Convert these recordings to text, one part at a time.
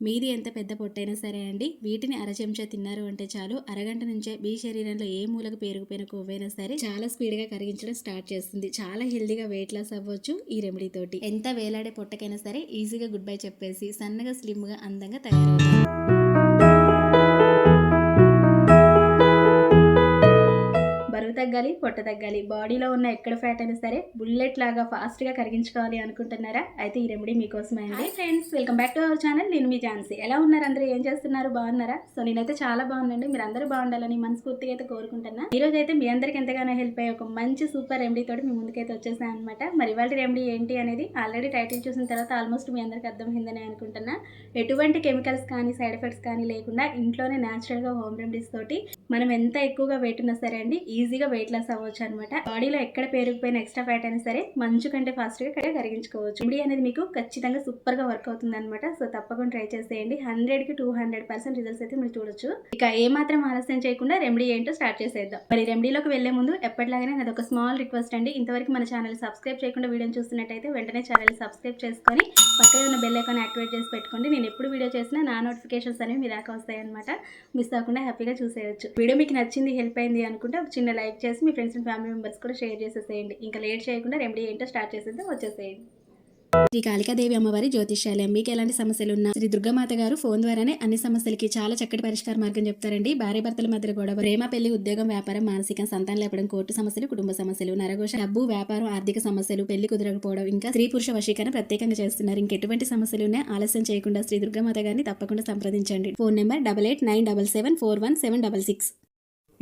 మీది ఎంత పెద్ద పొట్టైనా సరే అండి, వీటిని అర చెంచా తిన్నారు అంటే చాలు, అరగంట నుంచే మీ శరీరంలో ఏ మూలకు పేరుకుపోయిన కొవ్వైనా సరే చాలా స్పీడ్గా కరిగించడం స్టార్ట్ చేస్తుంది. చాలా హెల్దీగా వెయిట్ లాస్ అవ్వచ్చు ఈ రెమెడీ తోటి. ఎంత వేలాడే పొట్టకైనా సరే ఈజీగా గుడ్ బై చెప్పేసి సన్నగా స్లిమ్గా అందంగా తయారవుతారు. బరువు తగ్గాలి, పొట్ట తగ్గాలి, బాడీలో ఉన్న ఎక్కడ ఫ్యాట్ అయినా సరే బుల్లెట్ లాగా ఫాస్ట్గా కరిగించుకోవాలి అనుకుంటున్నారా? అయితే ఈ రెమెడీ మీకోసమే అండి. Friends, welcome back to our channel. నేను మీ ఝాన్సీ. ఎలా ఉన్నారు అందరూ? ఏం చేస్తున్నారు? బాగున్నారా? సో నేనైతే చాలా బాగున్నాండి. మీరు అందరూ బాగుండాలని మనస్ఫూర్తిగా అయితే కోరుకుంటున్నా. ఈ రోజు అయితే మీ అందరికి ఎంతగానో హెల్ప్ అయ్యే ఒక మంచి సూపర్ రెమెడీ తోటి మీ ముందుకైతే వచ్చేసాను అనమాట. మరి ఇవాళ రెమెడీ ఏంటి అనేది ఆల్రెడీ టైటిల్ చూసిన తర్వాత ఆల్మోస్ట్ మీ అందరికి అర్థమైందని అనుకుంటున్నా. ఎటువంటి కెమికల్స్ కానీ సైడ్ ఎఫెక్ట్స్ కానీ లేకుండా ఇంట్లోనే న్యాచురల్గా హోమ్ రెమెడీస్ తోటి మనం ఎంత ఎక్కువగా వెయిట్ ఉన్నా సరే అండి ఈజీగా వెయిట్ లాస్ అవ్వచ్చు అనమాట. బాడీలో ఎక్కడ పేరుకుపోయిన ఎక్స్ట్రా ఫ్యాట్ అయినా సరే మంచు కంటే ఫాస్ట్గా కరిగించుకోవచ్చు. రెమెడీ అనేది మీకు ఖచ్చితంగా సూపర్గా వర్క్ అవుతుంది అనమాట. సో తప్పకుండా ట్రై చేసేయండి. 100కి 200% రిజల్ట్స్ అయితే మీరు చూడొచ్చు. ఇక ఏమాత్రం ఆలస్యం చేయకుండా రెమెడీ ఏంటో స్టార్ట్ చేసేద్దాం. మరి రెమెడీలోకి వెళ్లే ముందు ఎప్పటిలాగానే నాది ఒక స్మాల్ రిక్వెస్ట్ అండి. ఇంతవరకు మన ఛానల్ సబ్స్క్రైబ్ చేయకుండా వీడియోని చూస్తున్నట్టయితే వెంటనే ఛానల్ సబ్స్క్రైబ్ చేసుకొని పక్కనే ఉన్న బెల్ ఐకాన్ యాక్టివేట్ చేసి పెట్టుకోండి. నేను ఎప్పుడు వీడియో చేసినా నా నోటిఫికేషన్స్ అనేవి మీ దాకా వస్తాయి అనమాట. మిస్ అవ్వకుండా హ్యాపీగా చూసేయచ్చు. వీడియో మీకు నచ్చింది, హెల్ప్ అయింది అనుకుంటే ఒక చిన్న లైక్ చేసి మీ ఫ్రెండ్స్ అండ్ ఫ్యామిలీ మెంబర్స్ కూడా షేర్ చేసేసేయండి. ఇంకా లేట్ చేయకుండా రెమెడీ ఏంటో స్టార్ట్ చేసేద్దాం. వచ్చేసేయండి. శ్రీ కాళికాదేవి అమ్మవారి జ్యోతిష్యాలయం. మీకు ఎలాంటి సమస్యలు ఉన్నా శ్రీ దుర్గామాత గారు ఫోన్ ద్వారానే అన్ని సమస్యలకి చాలా చక్కటి పరిష్కార మార్గం చెప్తారండి. భార్య భర్తల మధ్య గొడవ, ప్రేమ, పెళ్లి, ఉద్యోగం, వ్యాపారం, మానసిక, సంతానం లేపడం, కోర్టు సమస్యలు, కుటుంబ సమస్యలు, నరఘోష, డబ్బు, వ్యాపారం, ఆర్థిక సమస్యలు, పెళ్లి కుదరకపోవడం, ఇంకా స్త్రీ పురుష వశీకరణ ప్రత్యేకంగా చేస్తున్నారు. ఇంకెటువంటి సమస్యలు ఉన్నా ఆలస్యం చేయకుండా శ్రీ దుర్గామాత గారిని తప్పకుండా సంప్రదించండి. Phone number 8897741766.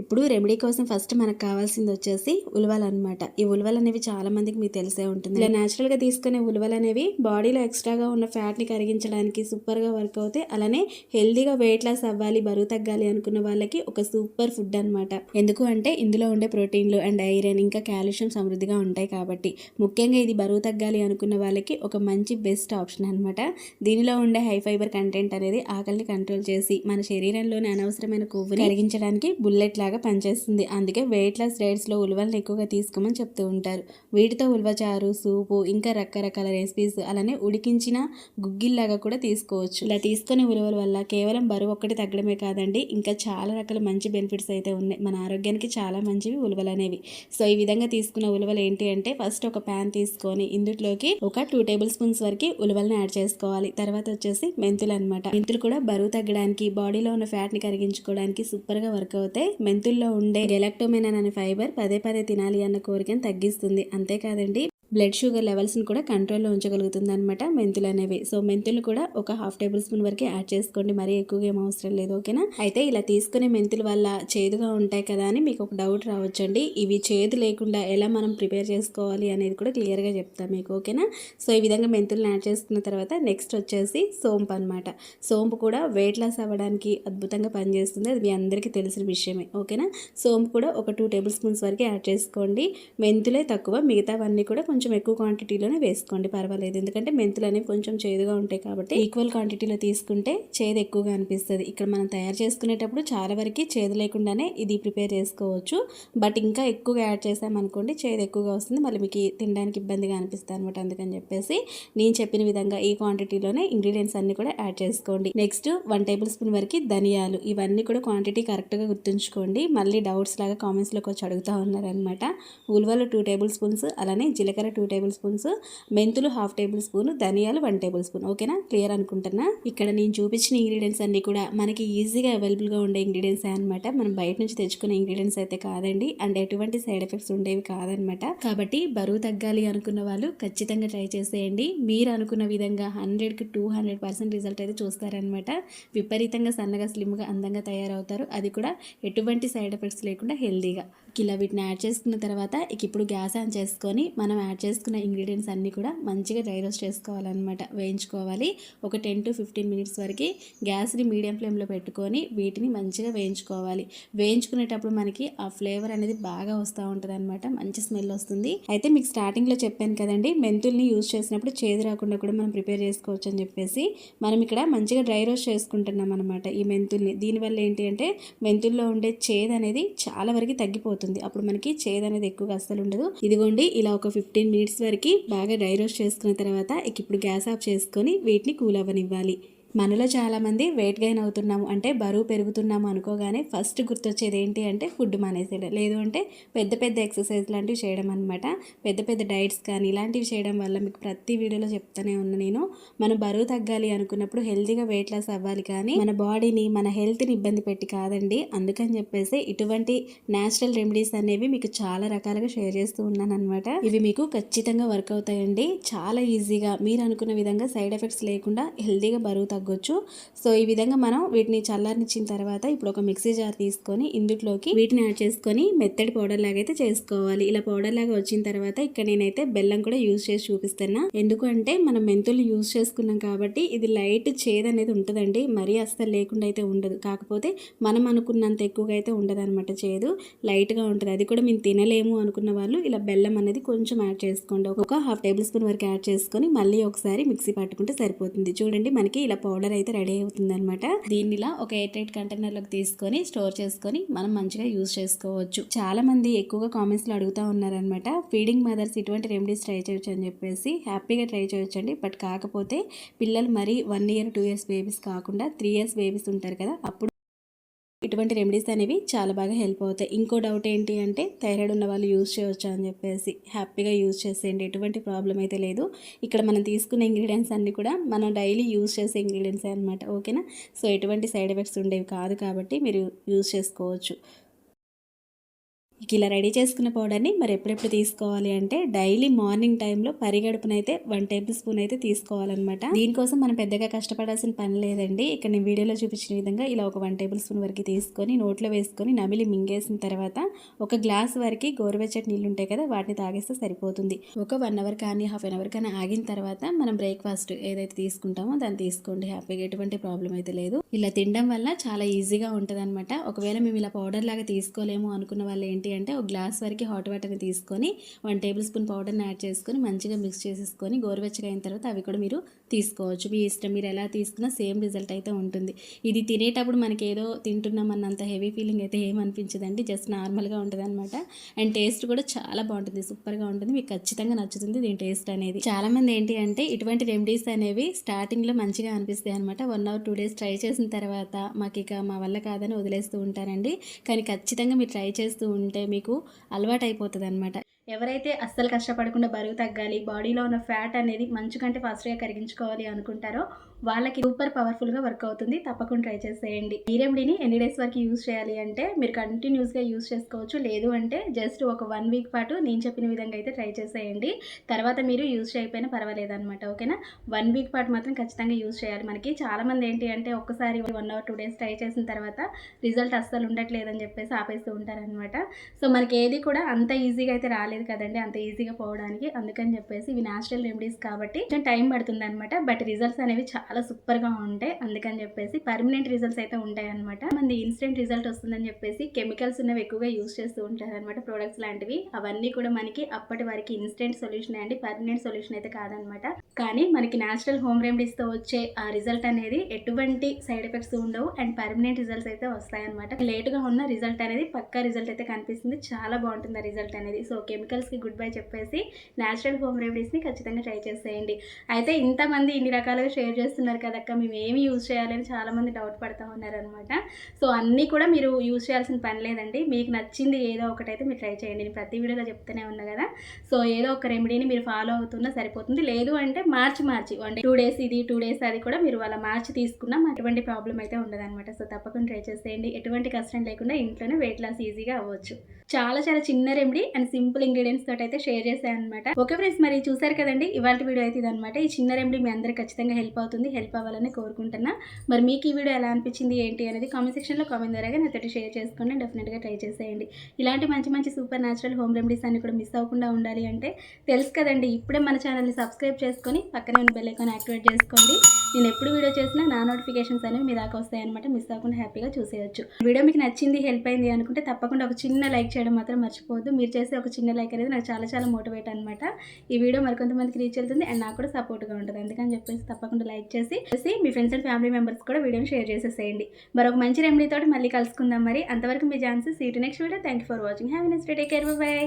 ఇప్పుడు రెమెడీ కోసం ఫస్ట్ మనకు కావాల్సింది వచ్చేసి ఉలవలు అనమాట. ఈ ఉలవలు అనేవి చాలా మందికి మీకు తెలిసే ఉంటుంది. ఇలా న్యాచురల్గా తీసుకునే ఉలవలు అనేవి బాడీలో ఎక్స్ట్రాగా ఉన్న ఫ్యాట్ని కరిగించడానికి సూపర్గా వర్క్ అవుతాయి. అలానే హెల్దీగా వెయిట్ లాస్ అవ్వాలి, బరువు తగ్గాలి అనుకున్న వాళ్ళకి ఒక సూపర్ ఫుడ్ అనమాట. ఎందుకు అంటే ఇందులో ఉండే ప్రోటీన్లు అండ్ ఐరన్ ఇంకా కాల్షియం సమృద్ధిగా ఉంటాయి కాబట్టి. ముఖ్యంగా ఇది బరువు తగ్గాలి అనుకున్న వాళ్ళకి ఒక మంచి బెస్ట్ ఆప్షన్ అనమాట. దీనిలో ఉండే హై ఫైబర్ కంటెంట్ అనేది ఆకలిని కంట్రోల్ చేసి మన శరీరంలోని అనవసరమైన కొవ్వుని కరిగించడానికి బుల్లెట్ లాగా పనిచేస్తుంది. అందుకే వెయిట్ లాస్ డైట్స్లో ఉలవలను ఎక్కువగా తీసుకోమని చెప్తూ ఉంటారు. వీటితో ఉలవచారు, సూపు, ఇంకా రకరకాల రెసిపీస్, అలానే ఉడికించిన గుగ్గిల్లాగా కూడా తీసుకోవచ్చు. ఇలా తీసుకునే ఉలవల వల్ల కేవలం బరువు ఒక్కటి తగ్గడమే కాదండి, ఇంకా చాలా రకాల మంచి బెనిఫిట్స్ అయితే ఉన్నాయి. మన ఆరోగ్యానికి చాలా మంచివి ఉలవలు అనేవి. సో ఈ విధంగా తీసుకున్న ఉలవలు ఏంటి అంటే ఫస్ట్ ఒక ప్యాన్ తీసుకొని ఇందులోకి ఒక 2 టేబుల్ స్పూన్స్ వరకు ఉలవలను యాడ్ చేసుకోవాలి. తర్వాత వచ్చేసి మెంతులు అనమాట. మెంతులు కూడా బరువు తగ్గడానికి, బాడీలో ఉన్న ఫ్యాట్ని కరిగించుకోవడానికి సూపర్గా వర్క్ అవుతాయి. మెంతుల్లో ఉండే గెలాక్టోమెనాన్ అనే ఫైబర్ పదే పదే తినాలి అన్న కోరికను తగ్గిస్తుంది. అంతేకాదండి, బ్లడ్ షుగర్ లెవెల్స్ని కూడా కంట్రోల్లో ఉంచగలుగుతుంది అనమాట మెంతులు అనేవి. సో మెంతులు కూడా ఒక 1/2 టేబుల్ స్పూన్ వరకు యాడ్ చేసుకోండి. మరీ ఎక్కువగా ఏం అవసరం లేదు. ఓకేనా? అయితే ఇలా తీసుకునే మెంతుల వల్ల చేదుగా ఉంటాయి కదా అని మీకు ఒక డౌట్ రావచ్చండి. ఇవి చేదు లేకుండా ఎలా మనం ప్రిపేర్ చేసుకోవాలి అనేది కూడా క్లియర్గా చెప్తాను మీకు. ఓకేనా? సో ఈ విధంగా మెంతులను యాడ్ చేసుకున్న తర్వాత నెక్స్ట్ వచ్చేసి సోంపు అనమాట. సోంపు కూడా వెయిట్ లాస్ అవ్వడానికి అద్భుతంగా పనిచేస్తుంది. అది మీ అందరికీ తెలిసిన విషయమే. ఓకేనా? సోంపు కూడా ఒక 2 టేబుల్ స్పూన్స్ వరకు యాడ్ చేసుకోండి. మెంతులే తక్కువ, మిగతావన్నీ కూడా కొంచెం ఎక్కువ క్వాంటిటీలోనే వేసుకోండి, పర్వాలేదు. ఎందుకంటే మెంతులు అనేవి కొంచెం చేదుగా ఉంటాయి కాబట్టి ఈక్వల్ క్వాంటిటీలో తీసుకుంటే చేదు ఎక్కువగా అనిపిస్తుంది. ఇక్కడ మనం తయారు చేసుకునేటప్పుడు చాలా వరకు చేదు లేకుండానే ఇది ప్రిపేర్ చేసుకోవచ్చు. బట్ ఇంకా ఎక్కువగా యాడ్ చేసామనుకోండి చేదు ఎక్కువగా వస్తుంది, మళ్ళీ మీకు తినడానికి ఇబ్బందిగా అనిపిస్తుంది అనమాట. అందుకని చెప్పేసి నేను చెప్పిన విధంగా ఈ క్వాంటిటీలోనే ఇంగ్రీడియంట్స్ అన్ని కూడా యాడ్ చేసుకోండి. నెక్స్ట్ 1 టేబుల్ స్పూన్ వరకు ధనియాలు. ఇవన్నీ కూడా క్వాంటిటీ కరెక్ట్గా గుర్తుంచుకోండి. మళ్ళీ డౌట్స్ లాగా కామెంట్స్లోకి వచ్చి అడుగుతూ ఉన్నారనమాట. ఉలవలు 2 టేబుల్ స్పూన్స్, అలానే జీలకర్ర 2 టేబుల్ స్పూన్స్, మెంతులు 1/2 టేబుల్ స్పూన్, ధనియాలు 1 టేబుల్ స్పూన్. ఓకేనా? క్లియర్ అనుకుంటున్నా. ఇక్కడ నేను చూపించిన ఇంగ్రీడియంట్స్ అన్ని కూడా మనకి ఈజీగా అవైలబుల్గా ఉండే ఇంగ్రీడియంట్స్ అనమాట. మనం బయట నుంచి తెచ్చుకునే ఇంగ్రీడియంట్స్ అయితే కాదండి, అండ్ ఎటువంటి సైడ్ ఎఫెక్ట్స్ ఉండేవి కాదనమాట. కాబట్టి బరువు తగ్గాలి అనుకున్న వాళ్ళు ఖచ్చితంగా ట్రై చేసేయండి. మీరు అనుకున్న విధంగా 100కి 200% రిజల్ట్ అయితే చూస్తారనమాట. విపరీతంగా సన్నగా, స్లిమ్గా, అందంగా తయారవుతారు. అది కూడా ఎటువంటి సైడ్ ఎఫెక్ట్స్ లేకుండా హెల్దీగా. ఇలా వీటిని యాడ్ చేసుకున్న తర్వాత ఇప్పుడు గ్యాస్ ఆన్ చేసుకొని మనం యాడ్ చేసుకున్న ఇంగ్రీడియంట్స్ అన్నీ కూడా మంచిగా డ్రై రోస్ట్ చేసుకోవాలన్నమాట, వేయించుకోవాలి. ఒక 10 to 15 మినిట్స్ వరకు గ్యాస్ని మీడియం ఫ్లేమ్లో పెట్టుకొని వీటిని మంచిగా వేయించుకోవాలి. వేయించుకునేటప్పుడు మనకి ఆ ఫ్లేవర్ అనేది బాగా వస్తూ ఉంటుంది అనమాట, మంచి స్మెల్ వస్తుంది. అయితే మీకు స్టార్టింగ్లో చెప్పాను కదండి, మెంతుల్ని యూజ్ చేసినప్పుడు చేదు రాకుండా కూడా మనం ప్రిపేర్ చేసుకోవచ్చు అని చెప్పేసి. మనం ఇక్కడ మంచిగా డ్రై రోస్ట్ చేసుకుంటున్నాం అనమాట ఈ మెంతుల్ని. దీనివల్ల ఏంటి అంటే మెంతుల్లో ఉండే చేదు అనేది చాలా వరకు తగ్గిపోతుంది. అప్పుడు మనకి చేదు అనేది ఎక్కువగా అస్సలు ఉండదు. ఇదిగోండి, ఇలా ఒక 15 మినిట్స్ వరకు బాగా డ్రై రోస్ట్ చేసుకున్న తర్వాత ఇప్పుడు గ్యాస్ ఆఫ్ చేసుకొని వీటిని కూల్ అవ్వనివ్వాలి. మనలో చాలామంది వెయిట్ గెయిన్ అవుతున్నాము అంటే బరువు పెరుగుతున్నాము అనుకోగానే ఫస్ట్ గుర్తొచ్చేది ఏంటి అంటే ఫుడ్ మానేసేయడం, లేదు అంటే పెద్ద పెద్ద ఎక్సర్సైజ్ లాంటివి చేయడం అనమాట. పెద్ద పెద్ద డైట్స్ కానీ ఇలాంటివి చేయడం వల్ల మీకు ప్రతి వీడియోలో చెప్తానే ఉన్నా నేను. మనం బరువు తగ్గాలి అనుకున్నప్పుడు హెల్తీగా వెయిట్ లాస్ అవ్వాలి, కానీ మన బాడీని మన హెల్త్ని ఇబ్బంది పెట్టి కాదండి. అందుకని చెప్పేసి ఇటువంటి న్యాచురల్ రెమెడీస్ అనేవి మీకు చాలా రకాలుగా షేర్ చేస్తూ ఉన్నాను అనమాట. ఇవి మీకు ఖచ్చితంగా వర్క్ అవుతాయండి. చాలా ఈజీగా మీరు అనుకున్న విధంగా సైడ్ ఎఫెక్ట్స్ లేకుండా హెల్తీగా బరువు తగ్గొచ్చు. సో ఈ విధంగా మనం వీటిని చల్లారనిచ్చిన తర్వాత ఇప్పుడు ఒక మిక్సీ జార్ తీసుకొని ఇందులోకి వీటిని యాడ్ చేసుకొని మెత్తడి పౌడర్ లాగా అయితే చేసుకోవాలి. ఇలా పౌడర్ లాగా వచ్చిన తర్వాత ఇక్కడ నేనైతే బెల్లం కూడా యూజ్ చేసి చూపిస్తున్నా. ఎందుకంటే మనం మెంతులు యూజ్ చేసుకున్నాం కాబట్టి ఇది లైట్ చేదు అనేది ఉంటుందండి, మరీ అస్సలు లేకుండా అయితే ఉండదు. కాకపోతే మనం అనుకున్నంత ఎక్కువగా అయితే ఉండదు అనమాట, చేదు లైట్గా ఉంటుంది. అది కూడా మేము తినలేము అనుకున్న వాళ్ళు ఇలా బెల్లం అనేది కొంచెం యాడ్ చేసుకోండి. ఒక హాఫ్ టేబుల్ స్పూన్ వరకు యాడ్ చేసుకొని మళ్ళీ ఒకసారి మిక్సీ పట్టుకుంటే సరిపోతుంది. చూడండి మనకి ఇలా పౌడర్ అయితే రెడీ అవుతుంది అనమాట. దీన్ని ఇలా ఒక ఎయిర్ టైట్ కంటైనర్లోకి తీసుకొని స్టోర్ చేసుకొని మనం మంచిగా యూజ్ చేసుకోవచ్చు. చాలా మంది ఎక్కువగా కామెంట్స్ లో అడుగుతా ఉన్నారనమాట, ఫీడింగ్ మదర్స్ ఇటువంటి రెమెడీస్ ట్రై చేయొచ్చు అని చెప్పేసి. హ్యాపీగా ట్రై చేయొచ్చండి. బట్ కాకపోతే పిల్లలు మరి 1 year 2 years బేబీస్ కాకుండా 3 years బేబీస్ ఉంటారు కదా, అప్పుడు ఇటువంటి రెమెడీస్ అనేవి చాలా బాగా హెల్ప్ అవుతాయి. ఇంకో డౌట్ ఏంటి అంటే థైరాయిడ్ ఉన్న వాళ్ళు యూజ్ చేయొచ్చా అని చెప్పేసి. హ్యాపీగా యూజ్ చేసేయండి, ఎటువంటి ప్రాబ్లం అయితే లేదు. ఇక్కడ మనం తీసుకునే ఇంగ్రీడియంట్స్ అన్నీ కూడా మనం డైలీ యూజ్ చేసే ఇంగ్రీడియంట్సే అనమాట, ఓకేనా. సో ఎటువంటి సైడ్ ఎఫెక్ట్స్ ఉండేవి కాదు కాబట్టి మీరు యూజ్ చేసుకోవచ్చు. ఇలా రెడీ చేసుకున్న పౌడర్ని మరి ఎప్పుడెప్పుడు తీసుకోవాలి అంటే డైలీ మార్నింగ్ టైంలో పరిగడుపునైతే 1 టేబుల్ స్పూన్ అయితే తీసుకోవాలన్నమాట. దీనికోసం మనం పెద్దగా కష్టపడాల్సిన పని లేదండి. ఇక్కడ నేను వీడియోలో చూపించిన విధంగా ఇలా ఒక 1 టేబుల్ స్పూన్ వరకు తీసుకొని నోట్లో వేసుకొని నమిలి మింగేసిన తర్వాత ఒక గ్లాస్ వరకు గోరువెచ్చటి నీళ్ళు ఉంటాయి కదా, వాటిని తాగేస్తే సరిపోతుంది. ఒక 1 hour కానీ హాఫ్ అన్ అవర్ కానీ ఆగిన తర్వాత మనం బ్రేక్ఫాస్ట్ ఏదైతే తీసుకుంటామో దాన్ని తీసుకోండి. హ్యాపీగా ఎటువంటి ప్రాబ్లం అయితే లేదు. ఇలా తినడం వల్ల చాలా ఈజీగా ఉంటుంది అనమాట. ఒకవేళ మేము ఇలా పౌడర్ లాగా తీసుకోలేము అనుకున్న వాళ్ళు ఏంటి అంటే ఒక గ్లాస్ వరకు హాట్ వాటర్ని తీసుకొని 1 టేబుల్ స్పూన్ పౌడర్ని యాడ్ చేసుకొని మంచిగా మిక్స్ చేసేసుకొని గోరువెచ్చగా అయిన తర్వాత అవి కూడా మీరు తీసుకోవచ్చు. మీ ఇష్టం, మీరు ఎలా తీసుకున్నా సేమ్ రిజల్ట్ అయితే ఉంటుంది. ఇది తినేటప్పుడు మనకి ఏదో తింటున్నాం అన్నంత హెవీ ఫీలింగ్ అయితే ఏమనిపించదండి, జస్ట్ నార్మల్గా ఉంటుంది అనమాట. అండ్ టేస్ట్ కూడా చాలా బాగుంటుంది, సూపర్గా ఉంటుంది. మీకు ఖచ్చితంగా నచ్చుతుంది దీని టేస్ట్ అనేది. చాలా మంది ఏంటి అంటే ఇటువంటి రెమెడీస్ అనేవి స్టార్టింగ్లో మంచిగా అనిపిస్తాయి అనమాట. 1 or 2 days ట్రై చేసిన తర్వాత మాకు ఇక మా వల్ల కాదని వదిలేస్తూ ఉంటారండి. కానీ ఖచ్చితంగా మీరు ట్రై చేస్తూ ఉంటే మీకు అలవాటు అయిపోతుంది అనమాట. ఎవరైతే అస్సలు కష్టపడకుండా బరువు తగ్గాలి, బాడీలో ఉన్న ఫ్యాట్ అనేది మంచు కంటే ఫాస్ట్గా కరిగించుకోవాలి అనుకుంటారో వాళ్ళకి సూపర్ పవర్ఫుల్గా వర్క్ అవుతుంది. తప్పకుండా ట్రై చేసేయండి. ఈ రెమెడీని ఎన్ని డేస్ వరకు యూజ్ చేయాలి అంటే మీరు కంటిన్యూస్గా యూజ్ చేసుకోవచ్చు, లేదు అంటే జస్ట్ ఒక 1 week పాటు నేను చెప్పిన విధంగా అయితే ట్రై చేసేయండి. తర్వాత మీరు యూజ్ చేయకపోయినా పర్వాలేదు అనమాట, ఓకేనా. 1 week పాటు మాత్రం ఖచ్చితంగా యూజ్ చేయాలి. మనకి చాలామంది ఏంటి అంటే ఒక్కసారి 1 or 2 days ట్రై చేసిన తర్వాత రిజల్ట్ అస్సలు ఉండట్లేదని చెప్పేసి ఆపేస్తూ ఉంటారనమాట. సో మనకి ఏది కూడా అంత ఈజీగా అయితే రాలేదు కదండి, అంత ఈజీగా పోవడానికి. అందుకని చెప్పేసి ఇవి న్యాచురల్ రెమెడీస్ కాబట్టి కొంచెం టైం పడుతుంది అనమాట. బట్ రిజల్ట్స్ అనేవి చాలా సూపర్గా ఉంటాయి. అందుకని చెప్పేసి పర్మనెంట్ రిజల్ట్స్ అయితే ఉంటాయి అనమాట. మంది ఇన్స్టెంట్ రిజల్ట్ వస్తుందని చెప్పేసి కెమికల్స్ ఉన్నవి ఎక్కువగా యూజ్ చేస్తూ ఉంటారు అనమాట, ప్రొడక్ట్స్ లాంటివి. అవన్నీ కూడా మనకి అప్పటి వరకు ఇన్స్టెంట్ సొల్యూషన్ అండి, పర్మనెంట్ సొల్యూషన్ అయితే కాదనమాట. కానీ మనకి న్యాచురల్ హోమ్ రెమెడీస్తో వచ్చే ఆ రిజల్ట్ అనేది ఎటువంటి సైడ్ ఎఫెక్ట్స్ ఉండవు అండ్ పర్మనెంట్ రిజల్ట్స్ అయితే వస్తాయన్నమాట. లేట్గా ఉన్న రిజల్ట్ అనేది పక్కా రిజల్ట్ అయితే కనిపిస్తుంది, చాలా బాగుంటుంది ఆ రిజల్ట్ అనేది. సో కెమికల్స్కి గుడ్ బై చెప్పేసి న్యాచురల్ హోమ్ రెమెడీస్ని ఖచ్చితంగా ట్రై చేసేయండి. అయితే ఇంతమంది ఇన్ని రకాలుగా షేర్ చేస్తున్నారు కదక్క, మేము ఏమి యూజ్ చేయాలని చాలామంది డౌట్ పడుతూ ఉన్నారనమాట. సో అన్నీ కూడా మీరు యూజ్ చేయాల్సిన పని లేదండి. మీకు నచ్చింది ఏదో ఒకటైతే మీరు ట్రై చేయండి. నేను ప్రతి వీడియోలో చెప్తూనే ఉన్నా కదా. సో ఏదో ఒక రెమెడీని మీరు ఫాలో అవుతున్నా సరిపోతుంది. లేదు అంటే మార్చి 2 days ఇది 2 days అది కూడా మీరు అలా మార్చి తీసుకున్నా అటువంటి ప్రాబ్లం అయితే ఉండదన్నమాట. సో తప్పకుండా ట్రై చేసేయండి. ఎటువంటి కష్టం లేకుండా ఇంట్లోనే వెయిట్ లాస్ ఈజీగా అవ్వచ్చు. చాలా చాలా చిన్న రెమెడీ అండ్ సింపుల్ ఇంగ్రీడియంట్స్ తోటి అయితే షేర్ చేశాను అనమాట. ఓకే ఫ్రెండ్స్, మరి చూసారు కదండి ఇవాళ వీడియో అయితే ఇదనమాట. ఈ చిన్న రెమెడీ మీ అందరికి ఖచ్చితంగా హెల్ప్ అవుతుంది, హెల్ప్ అవ్వాలని కోరుకుంటున్నా. మరి మీకు ఈ వీడియో ఎలా అనిపించింది ఏంటి అనేది కామెంట్ సెక్షన్లో కామెంట్ ద్వారా నాతో షేర్ చేసుకోండి. డెఫినెట్గా ట్రై చేసేయండి. ఇలాంటి మంచి మంచి సూపర్ న్యాచురల్ హోమ్ రెమెడీస్ అన్ని కూడా మిస్ అవ్వకుండా ఉండాలి అంటే తెలుసు కదండి, ఇప్పుడే మన ఛానల్ని సబ్స్క్రైబ్ చేసుకొని పక్కనే ఉన్న బెల్ ఐకాన్ యాక్టివేట్ చేసుకోండి. నేను ఎప్పుడు వీడియో చేసినా నా నోటిఫికేషన్స్ అనేవి మీ దాకా వస్తాయన్నమాట. మిస్ అవ్వకుండా హ్యాపీగా చూసేయచ్చు. వీడియో మీకు నచ్చింది, హెల్ప్ అయింది అనుకుంటే తప్పకుండా ఒక చిన్న లైక్ చేయడం మాత్రం మర్చిపోవద్దు. మీరు చేసే ఒక చిన్న లైక్ అనేది నాకు చాలా చాలా మోటివేట్ అనమాట. ఈ వీడియో మరికొంతమందికి రీచ్ వెళ్తుంది అండ్ నాకు కూడా సపోర్ట్గా ఉంటుంది. అందుకని చెప్పేసి తప్పకుండా లైక్ చేసి మీ ఫ్రెండ్స్ అండ్ ఫ్యామిలీ మెంబర్స్ కూడా వీడియోని షేర్ చేసేసేయండి. మరొక మంచి రెమెడీ తోటి మళ్ళీ కలుసుకుందాం. మరి అంతవరకు మీ chances. See you next video. Thank you for watching. Have a nice day. Take care. Bye by.